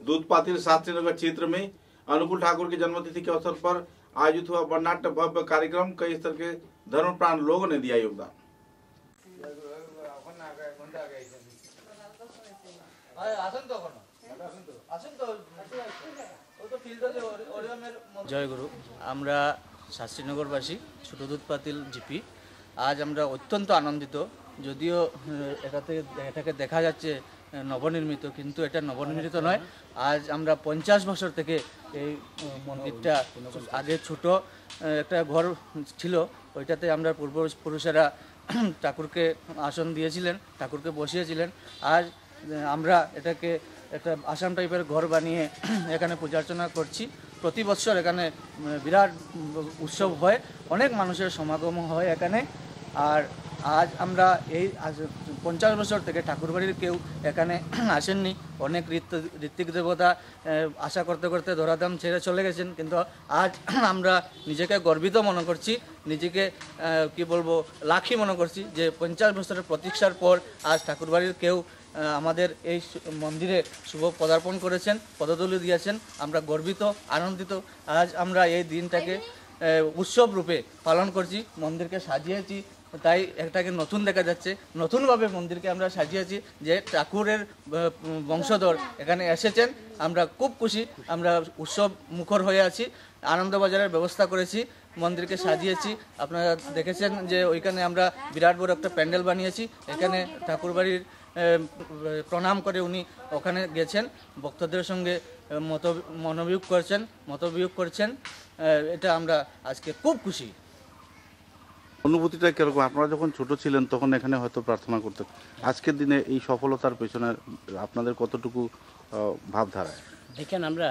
दूधपातिल शास्त्रीनगर क्षेत्र में अनुकूल ठाकुर की जन्मतिथि के अवसर पर आयोजित हुआ वर्णाढ्य भव्य कार्यक्रम। कई स्तर के धर्मप्राण लोगों ने दिया योगदान। जय गुरु। আমরা শাস্ত্রীনগরবাসী ছোট দুধপাতিল জিপি আজ আমরা অত্যন্ত আনন্দিত। যদিও এটাকে দেখা যাচ্ছে নবনির্মিত, কিন্তু এটা নবনির্মিত নয়। আজ আমরা 50 বছর থেকে এই মন্দিরটা, আগে ছোট একটা ঘর ছিল, ওইটাতে আমরা পূর্বপুরুষেরা ঠাকুরকে আসন দিয়েছিলেন, ঠাকুরকে বসিয়েছিলেন। আজ আমরা এটাকে একটা আসাম টাইপের ঘর বানিয়ে এখানে পূজা অর্চনা করছি। প্রতি বছর এখানে বিরাট উৎসব হয়, অনেক মানুষের সমাগম হয় এখানে। আর আজ আমরা এই 50 বছর থেকে ঠাকুরবাড়ির কেউ এখানে আসেননি। অনেক ঋত্বিক দেবতা আশা করতে করতে ধরাধাম ছেড়ে চলে গেছেন, কিন্তু আজ আমরা নিজেকে গর্বিত মনে করছি, নিজেকে কি বলবো লাখি মনে করছি যে 50 বছরের প্রতীক্ষার পর আজ ঠাকুরবাড়ির কেউ আমাদের এই মন্দিরে শুভ পদার্পণ করেছেন, পদধূলি দিয়েছেন। আমরা গর্বিত, আনন্দিত। আজ আমরা এই দিনটাকে উৎসব রূপে পালন করছি, মন্দিরকে সাজিয়েছি, তাই এটাকে নতুন দেখা যাচ্ছে। নতুনভাবে মন্দিরকে আমরা সাজিয়েছি, যে ঠাকুরের বংশধর এখানে এসেছেন। আমরা খুব খুশি, আমরা উৎসব মুখর হয়ে আছি। আনন্দবাজারের ব্যবস্থা করেছি, মন্দিরকে সাজিয়েছি। আপনারা দেখেছেন যে ওইখানে আমরা বিরাট বড় একটা প্যান্ডেল বানিয়েছি। এখানে ঠাকুরবাড়ির প্রণাম করে উনি ওখানে গেছেন, ভক্তদের সঙ্গে মতবিয়োগ করছেন। এটা আমরা আজকে খুব খুশি। অনুভূতিটা কিরকম? আপনারা যখন ছোট ছিলেন তখন এখানে হয়তো প্রার্থনা করতেন, আজকের দিনে এই সফলতার পেছনে আপনাদের কতটুকু ভাবধারা? দেখেন, আমরা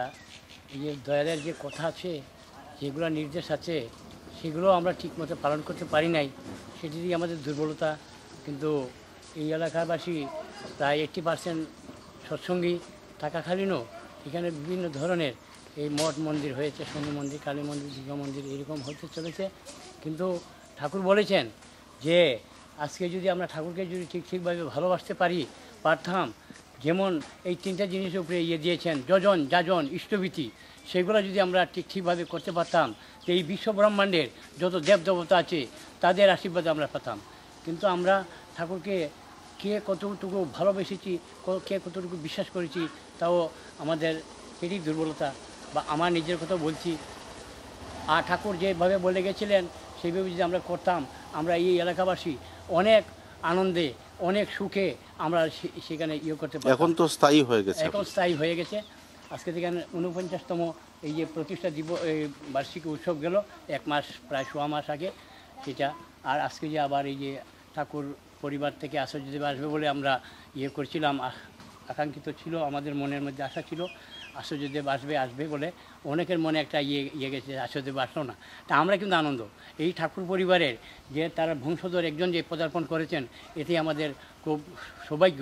এই যে দয়ালের যে কথা আছে, যেগুলো নির্দেশ আছে, সেগুলো আমরা ঠিকমতো পালন করতে পারি নাই, সেটি আমাদের দুর্বলতা। কিন্তু এই এলাকাবাসী প্রায় 80% সৎসঙ্গী থাকাকালীনও এখানে বিভিন্ন ধরনের এই মঠ মন্দির হয়েছে, শনি মন্দির, কালী মন্দির, দুর্গা মন্দির, এরকম হতে চলেছে। কিন্তু ঠাকুর বলেছেন যে আজকে যদি আমরা ঠাকুরকে যদি ঠিকভাবে ভালোবাসতে পারতাম, যেমন এই 3টা জিনিসের উপরে দিয়েছেন, যজন, যাজন, ইষ্টভীতি, সেগুলো যদি আমরা ঠিকভাবে করতে পারতাম, তো এই বিশ্ব ব্রহ্মাণ্ডের যত দেবদেবতা আছে তাদের আশীর্বাদ আমরা পেতাম। কিন্তু আমরা ঠাকুরকে কে কতটুকু ভালোবেসেছি, কে কতটুকু বিশ্বাস করেছি, তাও আমাদের এটি দুর্বলতা। বা আমার নিজের কথা বলছি, আর ঠাকুর যেভাবে বলে গেছিলেন সেইভাবে যদি আমরা করতাম, আমরা এই এলাকাবাসী অনেক আনন্দে, অনেক সুখে আমরা সেখানে করতে পারি। এখন তো স্থায়ী হয়ে গেছে। এখন স্থায়ী হয়ে গেছে। আজকে থেকে 49তম এই যে প্রতিষ্ঠা বার্ষিকী উৎসব গেল, 1 মাস, প্রায় 1.5 মাস আগে সেটা। আর আজকে যে আবার এই যে ঠাকুর পরিবার থেকে আচার্যদেব আসবে বলে আমরা করছিলাম, আকাঙ্ক্ষিত ছিল, আমাদের মনের মধ্যে আশা ছিল আচার্যদেব আসবে বলে। অনেকের মনে একটা গেছে, আচার্যদেব আসলো না। তা আমরা কিন্তু আনন্দ, এই ঠাকুর পরিবারের যে তারা বংশধর একজন যে পদার্পণ করেছেন, এতে আমাদের খুব সৌভাগ্য।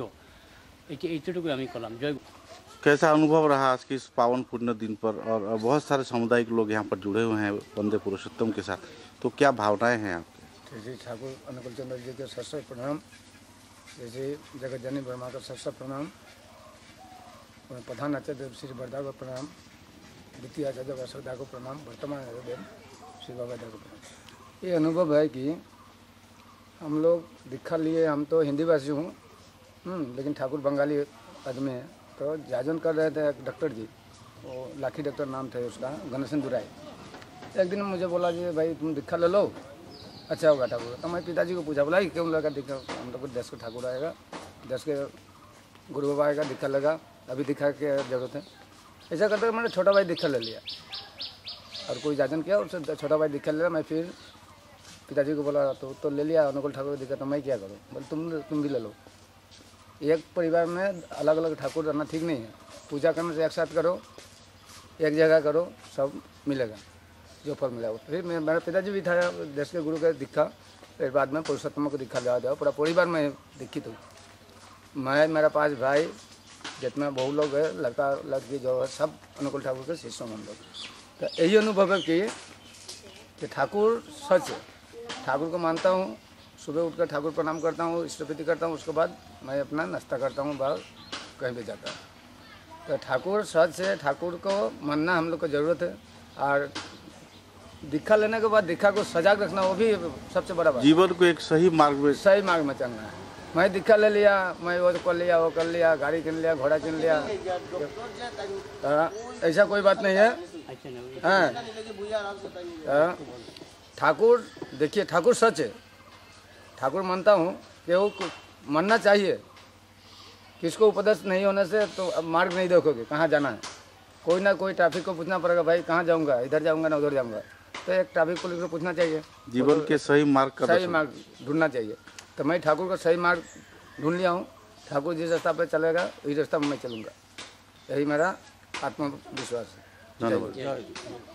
এইটুকু আমি করলাম। जय। कैसा अनुभव रहा आज के इस पावन पुण्य दिन पर? और बहुत सारे सामुदायिक लोग यहाँ पर जुड़े हुए हैं वंदे पुरुषोत्तम के साथ, तो क्या भावनाएं हैं आपकी? जैसे ठाकुर अनुकूल चंद्र जी के सशस्त्र प्रणाम, जैसे जगत जननी ब्रह्मा का सशस्त्र प्रणाम, प्रधान आचार्य श्री बरदा को प्रणाम, द्वितीय आचार्य वसुधा को प्रणाम, वर्तमान आचार्य श्री बाबा को प्रणाम। ये अनुभव है कि हम लोग दीक्षा लिए, हम तो हिंदी भाषी हूँ, लेकिन ठाकुर बंगाली आदमी है। तो जाजन कर रहे थे एक डॉक्टर जी, वो लाखी डॉक्टर नाम थे उसका, घनश्याम दुराई। एक दिन मुझे बोला जी भाई तुम दीक्षा ले लो, अच्छा होगा ठाकुर। तो मैं पिताजी को पूछा, बोला क्यों लगा दीक्षा? हम लोग को 10 का ठाकुर आएगा, 10 के गुरु बाबा आएगा, दीक्षा लगा, अभी दीक्षा की जरूरत है। ऐसा करते मैंने छोटा भाई दीक्षा ले लिया और कोई जाजन किया, उससे छोटा भाई दीक्षा ले लिया। मैं फिर पिताजी को बोला तो ले लिया अनुकूल ठाकुर दीक्षा, तो मैं क्या करूँ? बोले तुम भी ले लो। एक परिवार में अलग अलग ठाकुर रहना ठीक नहीं है। पूजा करने से एक साथ करो, एक जगह करो, सब मिलेगा जो फल मिला। फिर मेरा पिताजी भी था देश के गुरु के दीक्षा, फिर बाद में पुरुषोत्तम को दीक्षा दिया, पूरा परिवार में दीक्षित हूँ। मैं, मेरा 5 भाई, जितना बहु लोग है, लड़का लड़की जो है, सब अनुकूल ठाकुर के शिष्य हम लोग। तो यही अनुभव है कि ठाकुर सच है। ठाकुर को मानता हूँ, सुबह उठकर ठाकुर प्रणाम करता हूँ, इष्टभीति करता हूँ, उसके बाद मैं अपना नाश्ता करता हूँ, बाहर कहीं भी जाता हूँ। तो ठाकुर सच है, ठाकुर को मानना हम लोग को ज़रूरत है। और दीक्षा लेने के बाद दीक्षा को सजाग रखना वो भी सबसे बड़ा बात। जीवन को एक सही मार्ग में सही मार्ग में चलना है। मैं दीक्षा ले लिया, मैं वो कर लिया, वो कर लिया, गाड़ी किन लिया, घोड़ा किन लिया, ऐसा कोई बात नहीं है। हाँ, ठाकुर देखिए, ठाकुर सच है, ठाकुर मानता हूँ कि वो मानना चाहिए। किसको उपदेश नहीं होने से तो अब मार्ग नहीं देखोगे कहाँ जाना है। कोई ना कोई ट्रैफिक को पूछना पड़ेगा, भाई कहाँ जाऊँगा, इधर जाऊँगा ना उधर जाऊँगा, तो एक ट्रैफिक पुलिस को पूछना चाहिए। जीवन के सही मार्ग का सही मार्ग ढूंढना चाहिए। तो मैं ठाकुर का सही मार्ग ढूंढ लिया हूँ। ठाकुर जिस रास्ता पे चलेगा उसी रास्ता में मैं चलूँगा, यही मेरा आत्मविश्वास है। धन्यवाद।